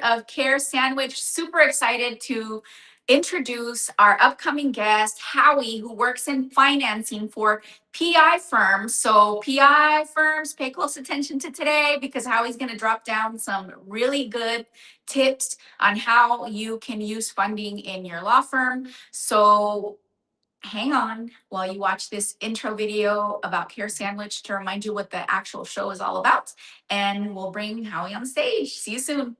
of Care Sandwich. Super excited to introduce our upcoming guest, Howie, who works in financing for PI firms. So, PI firms, pay close attention to today because Howie's going to drop down some really good tips on how you can use funding in your law firm. So, hang on while you watch this intro video about Care Sandwich to remind you what the actual show is all about. And we'll bring Howie on stage. See you soon.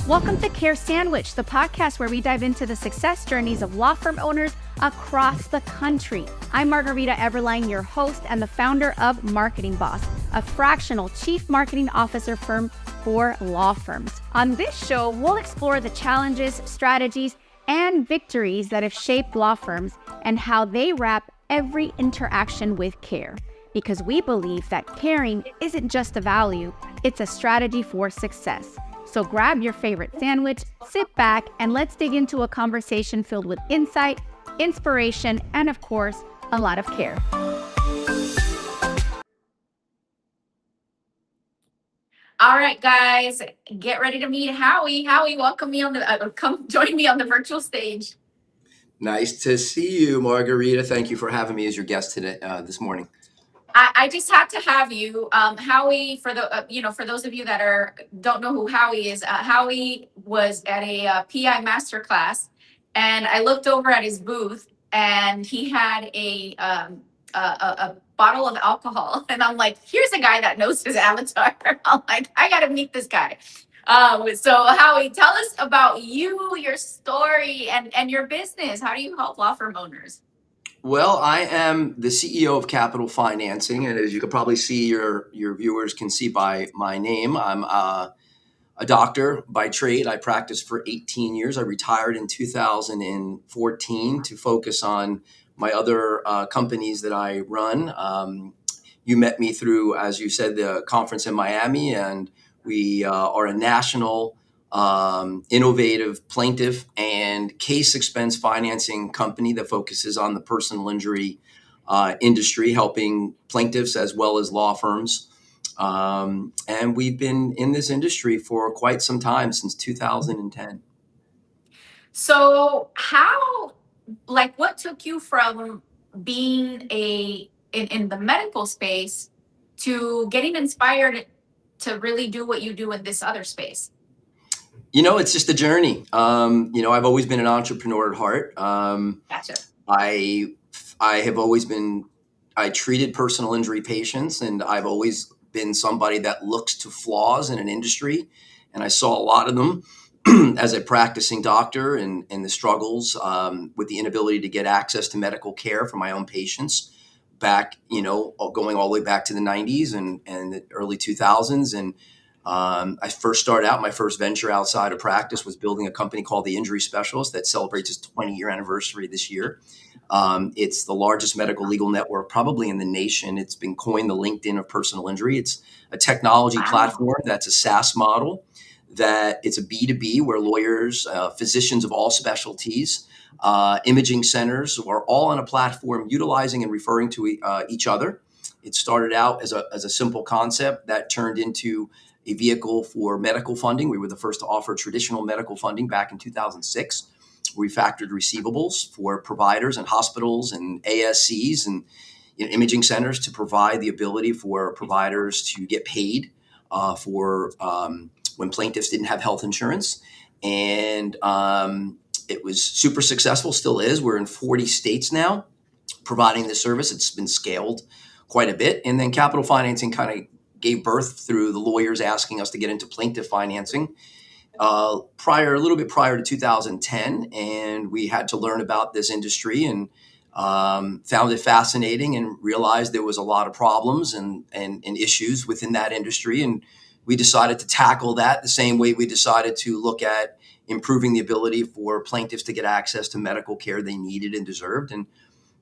Welcome to Care Sandwich, the podcast where we dive into the success journeys of law firm owners across the country. I'm Margarita Everline, your host and the founder of Marketing Boss, a fractional chief marketing officer firm for law firms. On this show, we'll explore the challenges, strategies, and victories that have shaped law firms and how they wrap every interaction with care. Because we believe that caring isn't just a value, it's a strategy for success. So grab your favorite sandwich, sit back, and let's dig into a conversation filled with insight, inspiration, and of course, a lot of care. All right, guys, get ready to meet Howie. Howie, come join me on the virtual stage. Nice to see you, Margarita. Thank you for having me as your guest today, this morning. I just had to have you, Howie. For for those of you that don't know who Howie is, Howie was at a PI masterclass, and I looked over at his booth, and he had a bottle of alcohol, and I'm like, here's a guy that knows his avatar. I'm like, I got to meet this guy. So Howie, tell us about you, your story, and your business. How do you help law firm owners? Well, I am the CEO of Capital Financing, and as you can probably see, your viewers can see by my name, I'm a doctor by trade. I practiced for 18 years. I retired in 2014 to focus on my other companies that I run. You met me through, as you said, the conference in Miami, and we are a national innovative plaintiff and case expense financing company that focuses on the personal injury industry, helping plaintiffs as well as law firms. And we've been in this industry for quite some time, since 2010. So what took you from being in the medical space to getting inspired to really do what you do in this other space? It's just a journey. I've always been an entrepreneur at heart. Gotcha. I have always been, I treated personal injury patients, and I've always been somebody that looks to flaws in an industry. And I saw a lot of them as a practicing doctor, and the struggles with the inability to get access to medical care for my own patients back, going all the way back to the 90s and the early 2000s. And I first started out, my first venture outside of practice was building a company called The Injury Specialist that celebrates its 20-year anniversary this year. It's the largest medical legal network probably in the nation. It's been coined the LinkedIn of personal injury. It's a technology platform that's a SaaS model, that it's a B2B where lawyers, physicians of all specialties, imaging centers are all on a platform utilizing and referring to each other. It started out as a simple concept that turned into a vehicle for medical funding. We were the first to offer traditional medical funding back in 2006. We factored receivables for providers and hospitals and ASCs and imaging centers to provide the ability for providers to get paid for when plaintiffs didn't have health insurance. And it was super successful, still is. We're in 40 states now providing this service. It's been scaled quite a bit. And then Capital Financing kind of gave birth through the lawyers asking us to get into plaintiff financing a little bit prior to 2010. And we had to learn about this industry and found it fascinating and realized there was a lot of problems and issues within that industry. And we decided to tackle that the same way we decided to look at improving the ability for plaintiffs to get access to medical care they needed and deserved. And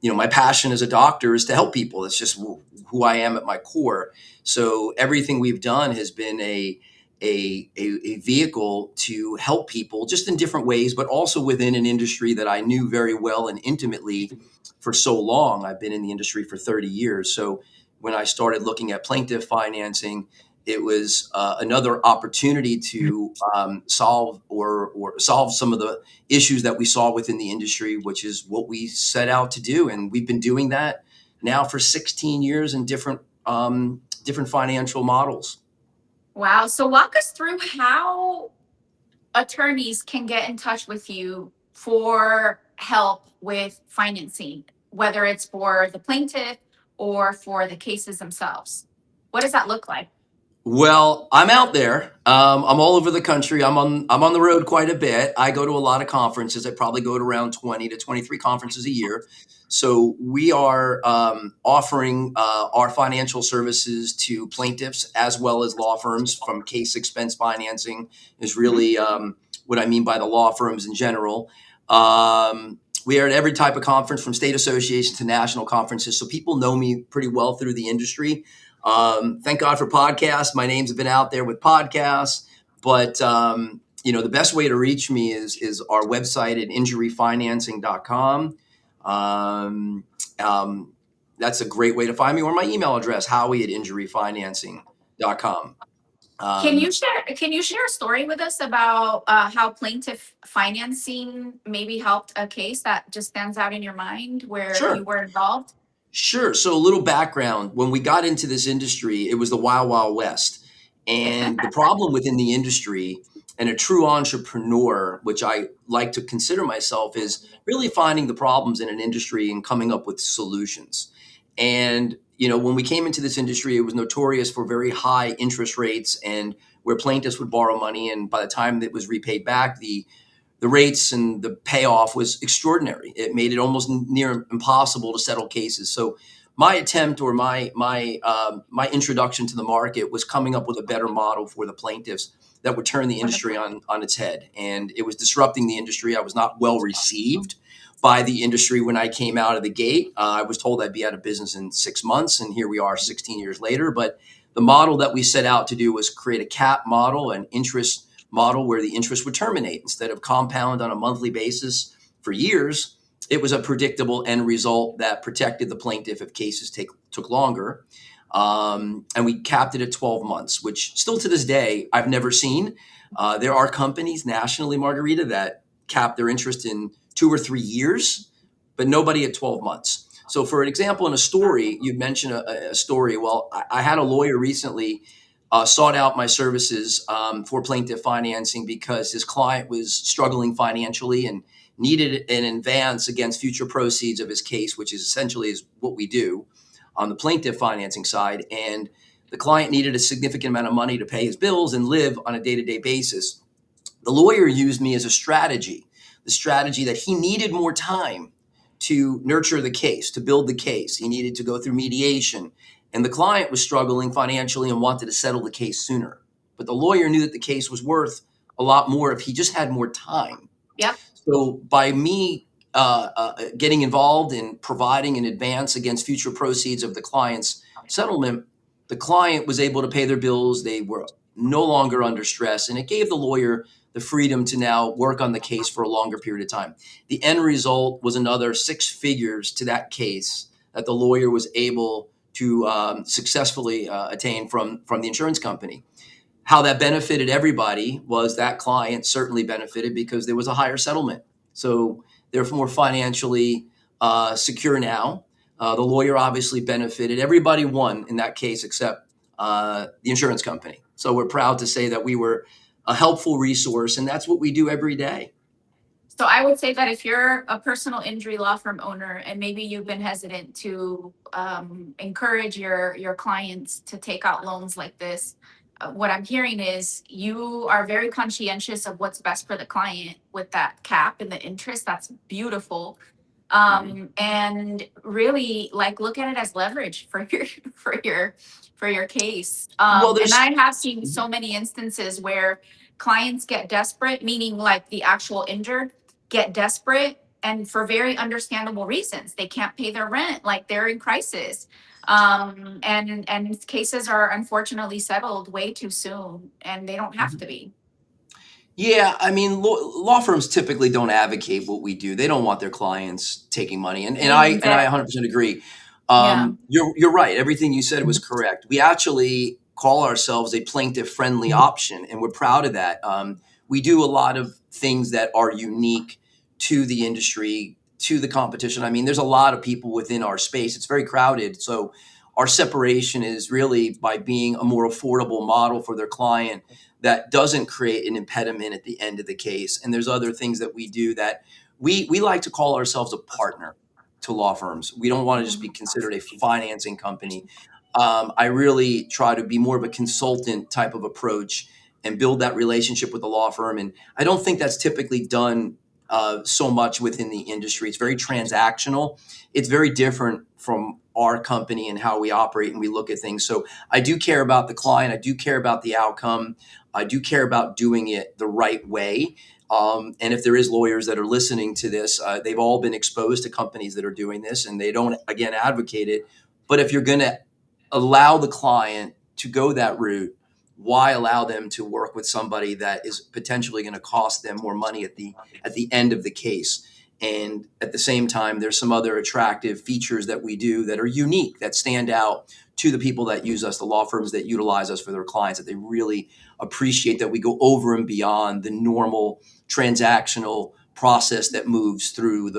my passion as a doctor is to help people. It's just who I am at my core. So everything we've done has been a a vehicle to help people just in different ways, but also within an industry that I knew very well and intimately for so long. I've been in the industry for 30 years. So when I started looking at plaintiff financing, it was another opportunity to or solve some of the issues that we saw within the industry, which is what we set out to do. And we've been doing that now for 16 years in different financial models. Wow. So walk us through how attorneys can get in touch with you for help with financing, whether it's for the plaintiff or for the cases themselves. What does that look like? Well, I'm out there. I'm all over the country. I'm on the road quite a bit. I go to a lot of conferences. I probably go to around 20 to 23 conferences a year. So we are offering our financial services to plaintiffs as well as law firms. From case expense financing is really what I mean by the law firms in general. We are at every type of conference, from state associations to national conferences. So people know me pretty well through the industry. Thank God for podcasts. My names have been out there with podcasts, but the best way to reach me is our website at injuryfinancing.com. That's a great way to find me, or my email address, Howie at injuryfinancing.com. Can you share a story with us about how plaintiff financing maybe helped a case that just stands out in your mind where Sure. you were involved? Sure. So a little background. When we got into this industry, it was the Wild Wild West. And the problem within the industry, and a true entrepreneur, which I like to consider myself, is really finding the problems in an industry and coming up with solutions. And, when we came into this industry, it was notorious for very high interest rates, and where plaintiffs would borrow money. And by the time it was repaid back, the rates and the payoff was extraordinary. It made it almost near impossible to settle cases. So my attempt, or my introduction to the market, was coming up with a better model for the plaintiffs that would turn the industry on its head. And it was disrupting the industry. I was not well received by the industry when I came out of the gate. I was told I'd be out of business in 6 months, and here we are 16 years later. But the model that we set out to do was create a cap model, an interest model, where the interest would terminate instead of compound on a monthly basis for years. It was a predictable end result that protected the plaintiff if cases took longer. And we capped it at 12 months, which still to this day, I've never seen. There are companies nationally, Margarita, that cap their interest in 2 or 3 years, but nobody at 12 months. So for an example, in a story, you mentioned a story. Well, I had a lawyer recently sought out my services for plaintiff financing because his client was struggling financially and needed an advance against future proceeds of his case, which is essentially is what we do on the plaintiff financing side. And the client needed a significant amount of money to pay his bills and live on a day-to-day basis. The lawyer used me as a strategy, the strategy that he needed more time to nurture the case, to build the case. He needed to go through mediation. And the client was struggling financially and wanted to settle the case sooner. But the lawyer knew that the case was worth a lot more if he just had more time. Yep. So by me getting involved in providing an advance against future proceeds of the client's settlement, the client was able to pay their bills. They were no longer under stress, and it gave the lawyer the freedom to now work on the case for a longer period of time. The end result was another 6 figures to that case that the lawyer was able to successfully attain from the insurance company. How that benefited everybody was that client certainly benefited because there was a higher settlement. So they're more financially secure now. The lawyer obviously benefited. Everybody won in that case except the insurance company. So we're proud to say that we were a helpful resource, and that's what we do every day. So I would say that if you're a personal injury law firm owner and maybe you've been hesitant to encourage your clients to take out loans like this, what I'm hearing is you are very conscientious of what's best for the client with that cap and the interest. That's beautiful. And really look at it as leverage for your case. Well, And I have seen so many instances where clients get desperate, meaning like the actual injured get desperate and for very understandable reasons. They can't pay their rent, like they're in crisis. And cases are unfortunately settled way too soon, and they don't have to be. Yeah, I mean, law firms typically don't advocate what we do. They don't want their clients taking money, and I Exactly. 100% agree. Yeah. You're right. Everything you said was correct. We actually call ourselves a plaintiff friendly option, and we're proud of that. We do a lot of things that are unique to the industry, to the competition. I mean, there's a lot of people within our space. It's very crowded, so our separation is really by being a more affordable model for their client that doesn't create an impediment at the end of the case. And there's other things that we do that we like to call ourselves a partner to law firms. We don't want to just be considered a financing company. I really try to be more of a consultant type of approach and build that relationship with the law firm. And I don't think that's typically done so much within the industry. It's very transactional. It's very different from our company and how we operate and we look at things. So I do care about the client. I do care about the outcome. I do care about doing it the right way. And if there is lawyers that are listening to this, they've all been exposed to companies that are doing this and they don't, again, advocate it. But if you're going to allow the client to go that route, why allow them to work with somebody that is potentially going to cost them more money at the end of the case? And at the same time, there's some other attractive features that we do that are unique, that stand out to the people that use us, the law firms that utilize us for their clients, that they really appreciate that we go over and beyond the normal transactional process that moves through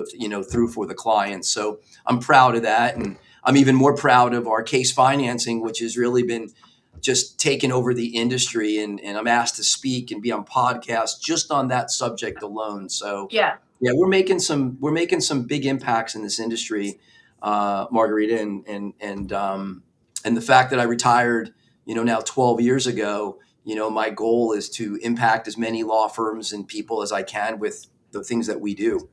through for the clients. So I'm proud of that. And I'm even more proud of our case financing, which has really been just taken over the industry. And I'm asked to speak and be on podcasts just on that subject alone. So Yeah. yeah, we're making some big impacts in this industry, Margarita, and the fact that I retired, now 12 years ago, my goal is to impact as many law firms and people as I can with the things that we do.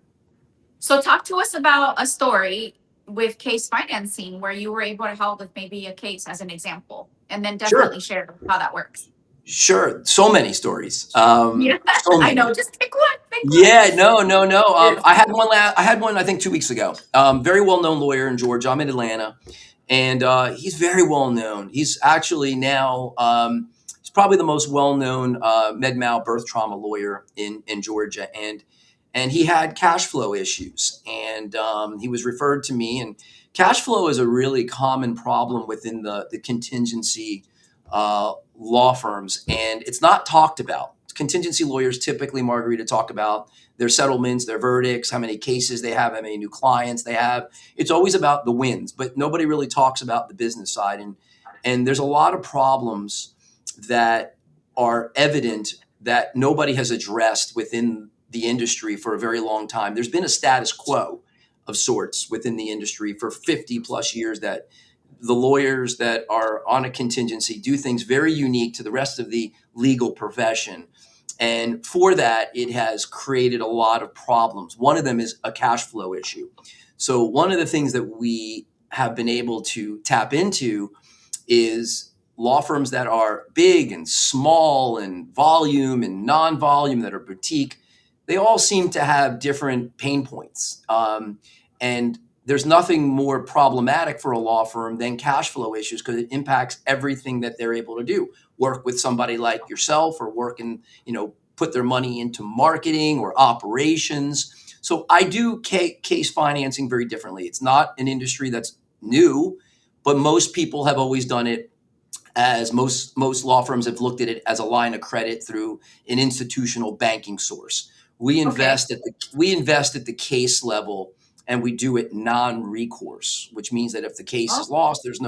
So talk to us about a story with case financing where you were able to help with maybe a case as an example, and then Sure, definitely share how that works. sure. So many stories. Yeah, So I many. know. Just pick one. Pick one. Yeah, no, no, no. Yes. I had one, I think 2 weeks ago. Very well known lawyer in Georgia. I'm in Atlanta, and he's very well known. He's actually now he's probably the most well known med mal birth trauma lawyer in Georgia, and he had cash flow issues, and he was referred to me. And cash flow is a really common problem within the contingency law firms, and it's not talked about. Contingency lawyers typically, Margarita, talk about their settlements, their verdicts, how many cases they have, how many new clients they have. It's always about the wins, but nobody really talks about the business side. And there's a lot of problems that are evident that nobody has addressed within the industry for a very long time. There's been a status quo of sorts within the industry for 50 plus years, that the lawyers that are on a contingency do things very unique to the rest of the legal profession. And for that, it has created a lot of problems. One of them is a cash flow issue. So one of the things that we have been able to tap into is law firms that are big and small and volume and non-volume, that are boutique. They all seem to have different pain points. And there's nothing more problematic for a law firm than cash flow issues, because it impacts everything that they're able to do. Work with somebody like yourself, or work in, put their money into marketing or operations. So I do case financing very differently. It's not an industry that's new, but most people have always done it as most law firms have looked at it as a line of credit through an institutional banking source. We Okay. invest at the case level, and we do it non-recourse, which means that if the case Oh, is lost, there's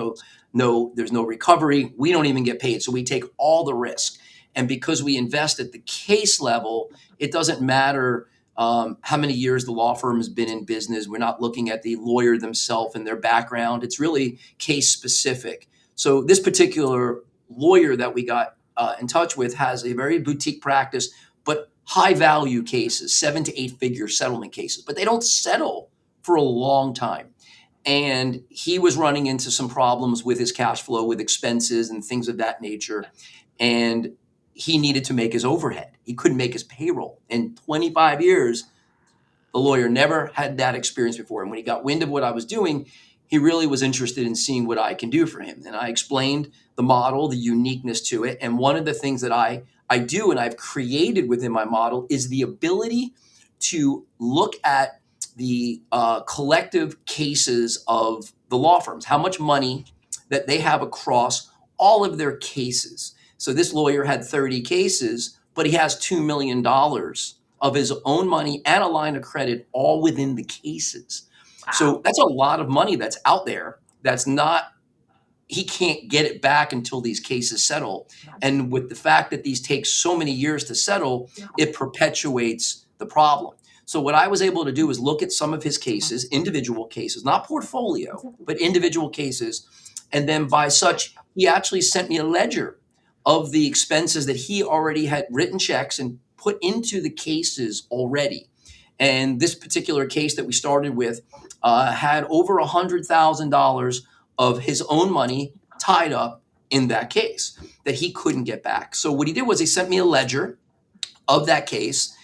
no recovery. We don't even get paid. So we take all the risk. And because we invest at the case level, it doesn't matter how many years the law firm has been in business. We're not looking at the lawyer themselves and their background. It's really case specific. So this particular lawyer that we got in touch with has a very boutique practice, but high value cases, 7 to 8 figure settlement cases, but they don't settle for a long time. And he was running into some problems with his cash flow, with expenses and things of that nature. And he needed to make his overhead. He couldn't make his payroll. In 25 years, The lawyer never had that experience before. And when he got wind of what I was doing, he really was interested in seeing what I can do for him. And I explained the model, the uniqueness to it. And one of the things that I do and I've created within my model is the ability to look at the collective cases of the law firms, how much money that they have across all of their cases. So this lawyer had 30 cases, but he has $2 million of his own money and a line of credit all within the cases. So Wow. that's a lot of money that's out there that's not, he can't get it back until these cases settle. And with the fact that these take so many years to settle, it perpetuates the problem. So what I was able to do is look at some of his cases, individual cases, not portfolio, but individual cases. And then by such, he actually sent me a ledger of the expenses that he already had written checks and put into the cases already. And this particular case that we started with had over $100,000 of his own money tied up in that case that he couldn't get back. So what he did was he sent me a ledger of that case,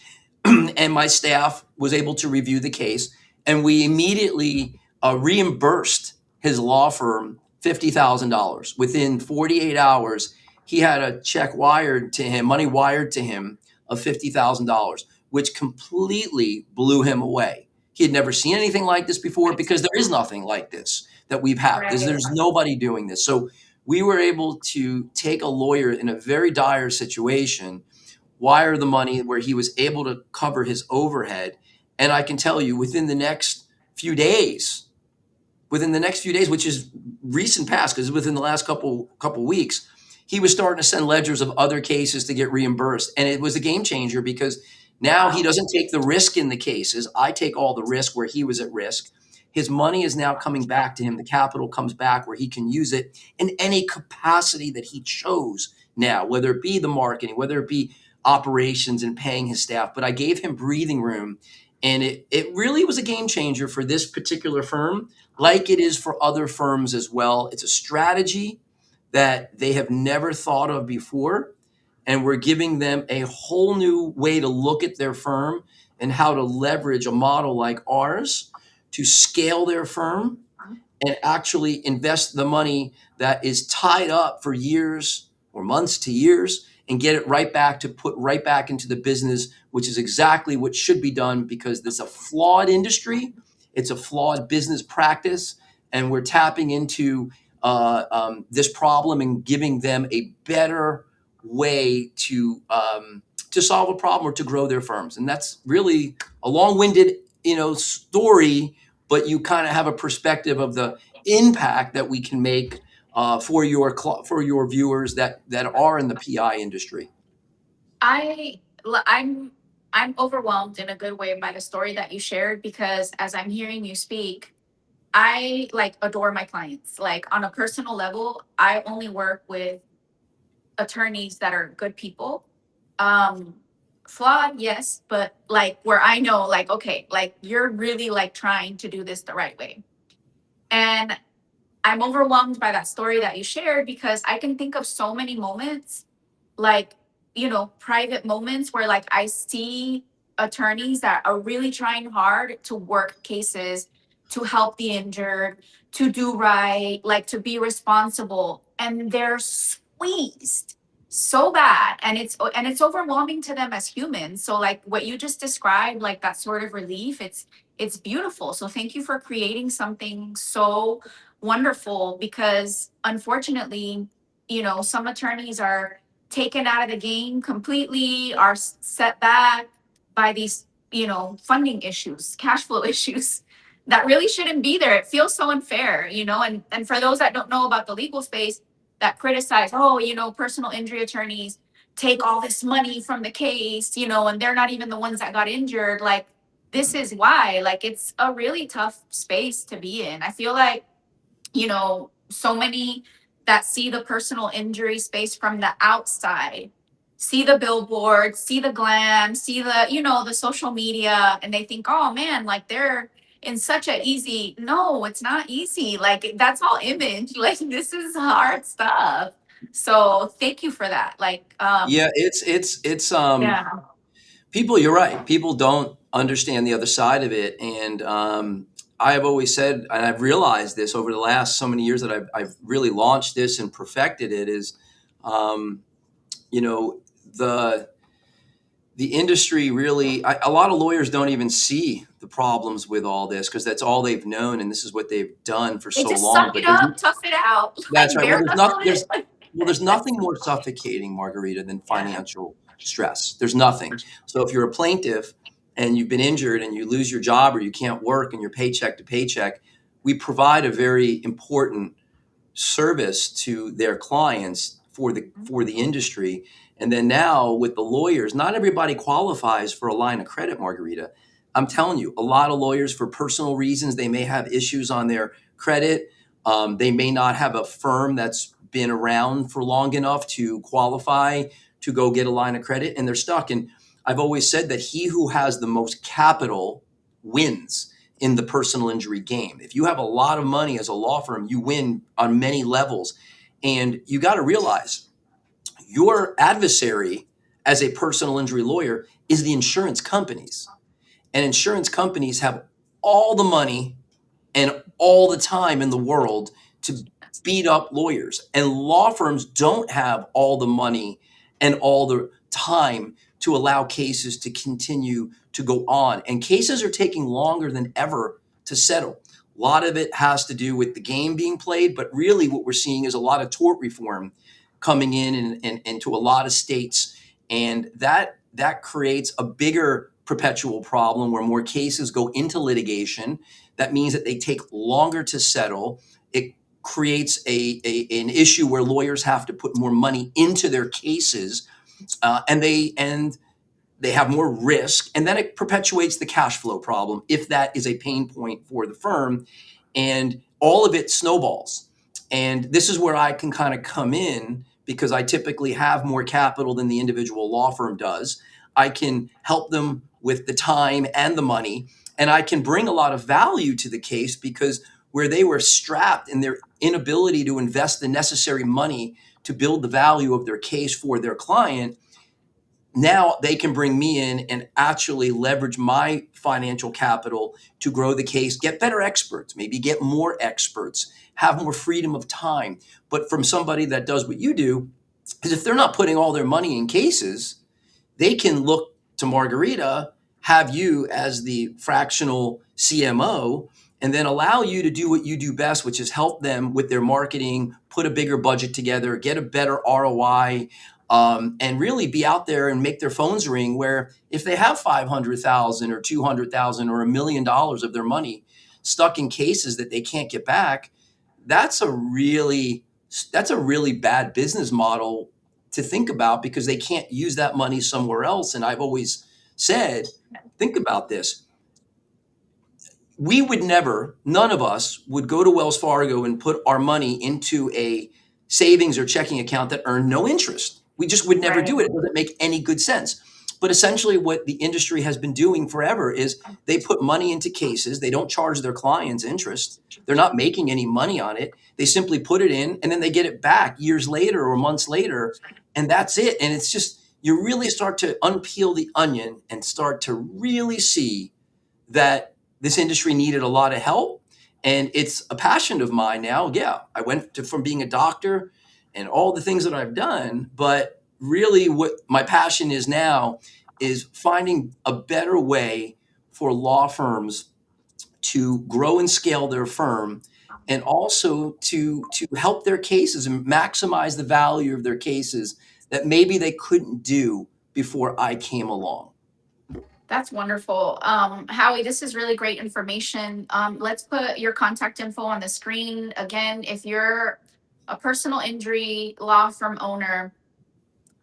and my staff was able to review the case, and we immediately reimbursed his law firm $50,000 within 48 hours. He had a check wired to him, money wired to him of $50,000, which completely blew him away. He had never seen anything like this before because there is nothing like this that we've had. There's nobody doing this. So we were able to take a lawyer in a very dire situation, wire the money where he was able to cover his overhead. And I can tell you few days, within the next few days, which is recent past, because within the last couple weeks, he was starting to send ledgers of other cases to get reimbursed. And it was a game changer because now he doesn't take the risk in the cases. I take all the risk where he was at risk. His money is now coming back to him. The capital comes back where he can use it in any capacity that he chose now, whether it be the marketing, whether it be operations and paying his staff. But I gave him breathing room. And it really was a game changer for this particular firm, like it is for other firms as well. It's a strategy that they have never thought of before. And we're giving them a whole new way to look at their firm and how to leverage a model like ours to scale their firm and actually invest the money that is tied up for years or months to years and get it right back to put right back into the business, which is exactly what should be done because there's a flawed industry. It's a flawed business practice. And we're tapping into this problem and giving them a better way to solve a problem or to grow their firms. And that's really a long-winded, story, but you kind of have a perspective of the impact that we can make for your viewers that are in the PI industry. I'm I'm overwhelmed in a good way by the story that you shared because as I'm hearing you speak, I like adore my clients. Like on a personal level, I only work with attorneys that are good people. Um Flawed, yes, but like where I know like okay, like you're really like trying to do this the right way. And I'm overwhelmed by that story that you shared because I can think of so many moments, like, private moments where like I see attorneys that are really trying hard to work cases, to help the injured, to do right, like to be responsible, and they're squeezed so bad and it's overwhelming to them as humans. So like what you just described, like that sort of relief, it's beautiful. So thank you for creating something so wonderful because unfortunately, some attorneys are taken out of the game completely, are set back by these, funding issues, cash flow issues that really shouldn't be there. It feels so unfair, and for those that don't know about the legal space that criticize, oh, personal injury attorneys take all this money from the case, and they're not even the ones that got injured. Like, this is why, like, it's a really tough space to be in. I feel like so many that see the personal injury space from the outside, see the billboard, see the glam, see the social media, and they think, oh man, like they're in such a easy. No, it's not easy. Like that's all image. Like this is hard stuff. So thank you for that. Like, Yeah, it's yeah, People, you're right. People don't understand the other side of it. And I have always said, and I've realized this over the last so many years that I've really launched this and perfected it is, um, you know, the industry really, a lot of lawyers don't even see the problems with all this because that's all they've known. And this is what they've done for They so just long. suck it But there's, up, tough it out, that's like right. Well, bare knuckle there's, it. well, there's nothing more suffocating, Margarita, than Yeah. financial stress. There's nothing. So if you're a plaintiff and you've been injured and you lose your job or you can't work and you're paycheck to paycheck, we provide a very important service to their clients for the industry. And then now with the lawyers, not everybody qualifies for a line of credit, Margarita. I'm telling you, a lot of lawyers, for personal reasons, they may have issues on their credit. They may not have a firm that's been around for long enough to qualify to go get a line of credit, and they're stuck. And I've always said that he who has the most capital wins in the personal injury game. If you have a lot of money as a law firm, you win on many levels. And you got to realize your adversary as a personal injury lawyer is the insurance companies. And insurance companies have all the money and all the time in the world to beat up lawyers. And law firms don't have all the money and all the time to allow cases to continue to go on. And cases are taking longer than ever to settle. A lot of it has to do with the game being played, but really what we're seeing is a lot of tort reform coming in and into a lot of states. And that creates a bigger perpetual problem where more cases go into litigation. That means that they take longer to settle. It creates an issue where lawyers have to put more money into their cases, and they have more risk, and then it perpetuates the cash flow problem if that is a pain point for the firm, and all of it snowballs. And this is where I can kind of come in because I typically have more capital than the individual law firm does. I can help them with the time and the money, and I can bring a lot of value to the case because where they were strapped in their inability to invest the necessary money to build the value of their case for their client, now they can bring me in and actually leverage my financial capital to grow the case, get better experts, maybe get more experts, have more freedom of time. But from somebody that does what you do, is if they're not putting all their money in cases, they can look to Margarita, have you as the fractional CMO, and then allow you to do what you do best, which is help them with their marketing, put a bigger budget together, get a better ROI, and really be out there and make their phones ring. Where if they have 500,000 or 200,000 or $1 million of their money stuck in cases that they can't get back, that's a really bad business model to think about because they can't use that money somewhere else. And I've always said, think about this. We would never, none of us would go to Wells Fargo and put our money into a savings or checking account that earned no interest. We just would never do it. It doesn't make any good sense. But essentially what the industry has been doing forever is they put money into cases. They don't charge their clients interest. They're not making any money on it. They simply put it in and then they get it back years later or months later. And that's it. And it's just, you really start to unpeel the onion and start to really see that this industry needed a lot of help. And it's a passion of mine now. Yeah, I went from being a doctor and all the things that I've done, but really what my passion is now is finding a better way for law firms to grow and scale their firm and also to help their cases and maximize the value of their cases that maybe they couldn't do before I came along. That's wonderful. Howie, this is really great information. Let's put your contact info on the screen. Again, if you're a personal injury law firm owner,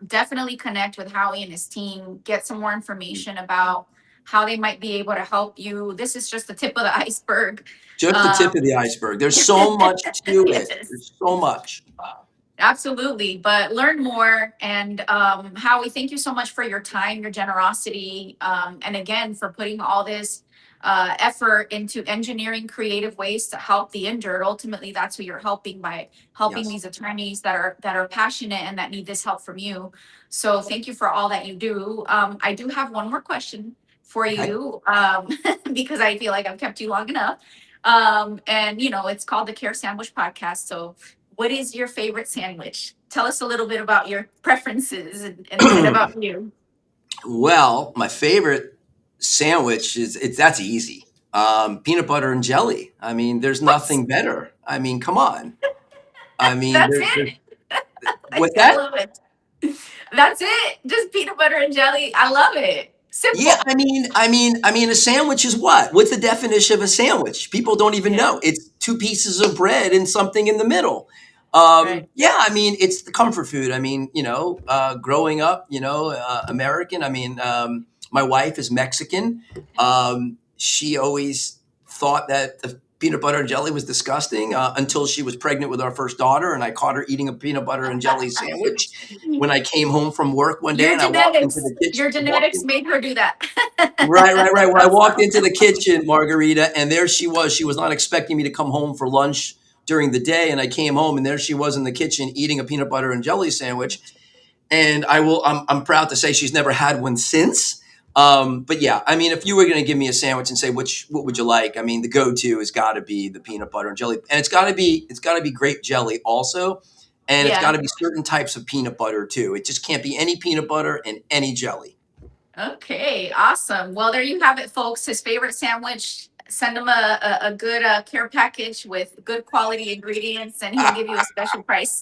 definitely connect with Howie and his team, get some more information about how they might be able to help you. This is just the tip of the iceberg. Just the tip of the iceberg. There's so much to it. Yes. There's so much. Absolutely, but learn more. And Howie, thank you so much for your time, your generosity, and again for putting all this effort into engineering creative ways to help the injured. Ultimately, that's who you're helping by helping Yes. these attorneys that are passionate and that need this help from you. So thank you for all that you do. I do have one more question for Okay. you, because I feel like I've kept you long enough. And it's called the Care Sandwich Podcast. So what is your favorite sandwich? Tell us a little bit about your preferences and about you. Well, my favorite sandwich is that's easy. Peanut butter and jelly. I mean, there's What? nothing better. I mean, come on. I mean, That's it. what's I that? love it. That's it. Just peanut butter and jelly. I love it. Yeah, Simple. a sandwich is what? What's the definition of a sandwich? People don't even Yeah. know. It's two pieces of bread and something in the middle. Right. Yeah, I mean, it's the comfort food. I mean, growing up, American. I mean, my wife is Mexican. She always thought that the peanut butter and jelly was disgusting until she was pregnant with our first daughter, and I caught her eating a peanut butter and jelly sandwich when I came home from work one day, Your and I walked into the genetics. kitchen. Your genetics made her do that. Right, right, right. Well, I walked Awesome. into the kitchen, Margarita, and there she was. She was not expecting me to come home for lunch during the day, and I came home, and there she was in the kitchen eating a peanut butter and jelly sandwich. And I'm proud to say she's never had one since. But yeah, I mean, if you were going to give me a sandwich and say what would you like? I mean, the go-to has got to be the peanut butter and jelly, and it's got to be grape jelly also, and it's got Yeah. to be certain types of peanut butter too. It just can't be any peanut butter and any jelly. Okay, awesome. Well, there you have it, folks. His favorite sandwich. Send him a good care package with good quality ingredients, and he'll give you a special price.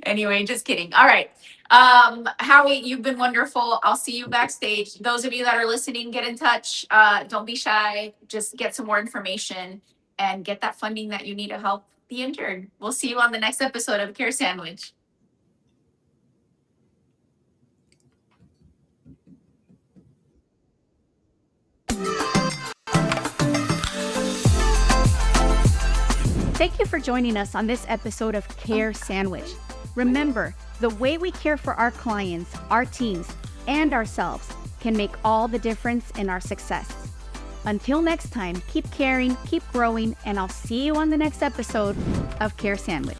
Anyway, just kidding. All right. Howie, you've been wonderful. I'll see you backstage. Those of you that are listening, get in touch. Don't be shy. Just get some more information and get that funding that you need to help the injured. We'll see you on the next episode of Care Sandwich. Thank you for joining us on this episode of Care Sandwich. Remember, the way we care for our clients, our teams, and ourselves can make all the difference in our success. Until next time, keep caring, keep growing, and I'll see you on the next episode of Care Sandwich.